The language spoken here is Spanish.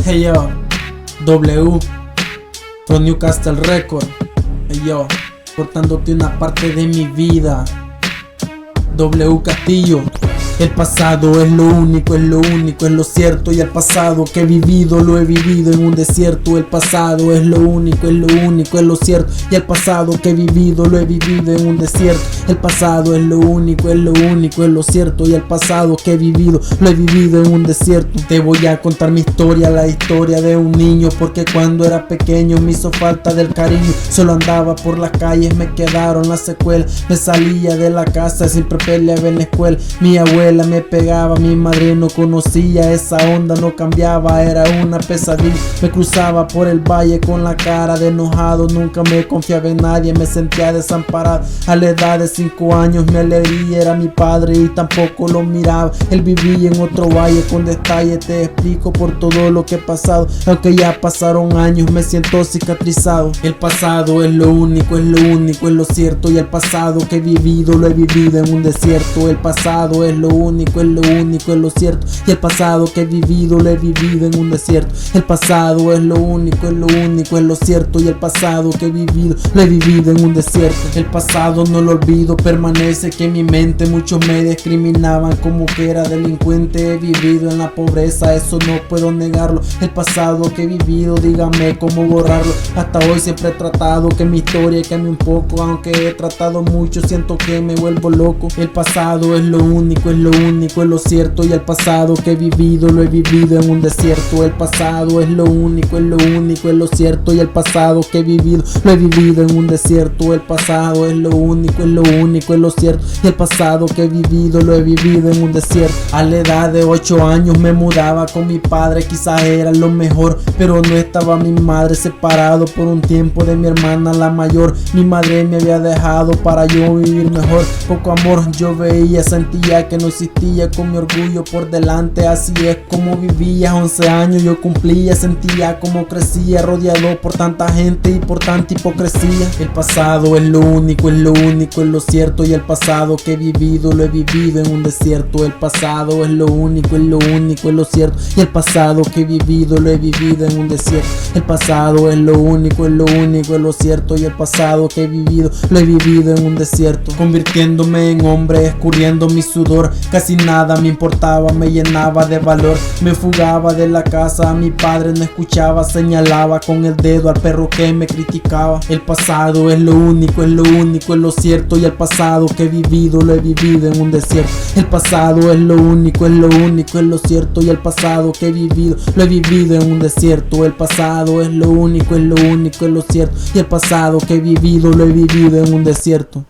Hey yo, W, from Newcastle Record. Hey yo, cortándote una parte de mi vida. W Castillo. El pasado es lo único, es lo cierto. Y el pasado que he vivido, lo he vivido en un desierto. El pasado es lo único, es lo cierto. Y el pasado que he vivido, lo he vivido en un desierto. El pasado es lo único, es lo cierto. Y el pasado que he vivido, lo he vivido en un desierto. Te voy a contar mi historia, la historia de un niño. Porque cuando era pequeño me hizo falta del cariño. Solo andaba por las calles, me quedaron las secuelas. Me salía de la casa, siempre peleaba en la escuela. Mi abuela me pegaba, mi madre no conocía esa onda, no cambiaba, era una pesadilla. Me cruzaba por el valle con la cara de enojado, nunca me confiaba en nadie, me sentía desamparado. A la edad de 5 años mi alegría era mi padre y tampoco lo miraba. Él vivía en otro valle, con detalle te explico por todo lo que he pasado. Aunque ya pasaron años me siento cicatrizado. El pasado es lo único, es lo cierto. Y el pasado que he vivido, lo he vivido en un desierto. El pasado es lo único, es lo cierto. Y el pasado que he vivido, lo he vivido en un desierto. El pasado es lo único, es lo cierto. Y el pasado que he vivido, lo he vivido en un desierto. El pasado no lo olvido, permanece que en mi mente. Muchos me discriminaban como que era delincuente. He vivido en la pobreza, eso no puedo negarlo. El pasado que he vivido, dígame cómo borrarlo. Hasta hoy siempre he tratado que mi historia cambie un poco. Aunque he tratado mucho, siento que me vuelvo loco. El pasado es lo único, es lo cierto. Y el pasado que he vivido, lo he vivido en un desierto. El pasado es lo único, es lo cierto. Y el pasado que he vivido, lo he vivido en un desierto. El pasado es lo único, es lo cierto. Y el pasado que he vivido, lo he vivido en un desierto. A la edad de 8 años me mudaba con mi padre, quizás era lo mejor, pero no estaba mi madre, separado por un tiempo de mi hermana la mayor. Mi madre me había dejado para yo vivir mejor. Poco amor yo veía, sentía que no existía, con mi orgullo por delante. Así es como vivía, 11 años yo cumplía, sentía como crecía, rodeado por tanta gente y por tanta hipocresía. El pasado es lo único, es lo cierto. Y el pasado que he vivido, lo he vivido en un desierto. El pasado es lo único, es lo cierto. Y el pasado que he vivido, lo he vivido en un desierto. El pasado es lo único, es lo cierto. Y el pasado que he vivido, lo he vivido en un desierto. Convirtiéndome en hombre, escurriendo mi sudor. Casi nada me importaba, me llenaba de valor. Me fugaba de la casa, a mi padre no escuchaba. Señalaba con el dedo al perro que me criticaba. El pasado es lo único, es lo cierto. Y el pasado que he vivido, lo he vivido en un desierto. El pasado es lo único, es lo cierto. Y el pasado que he vivido, lo he vivido en un desierto. El pasado es lo único, es lo cierto. Y el pasado que he vivido, lo he vivido en un desierto.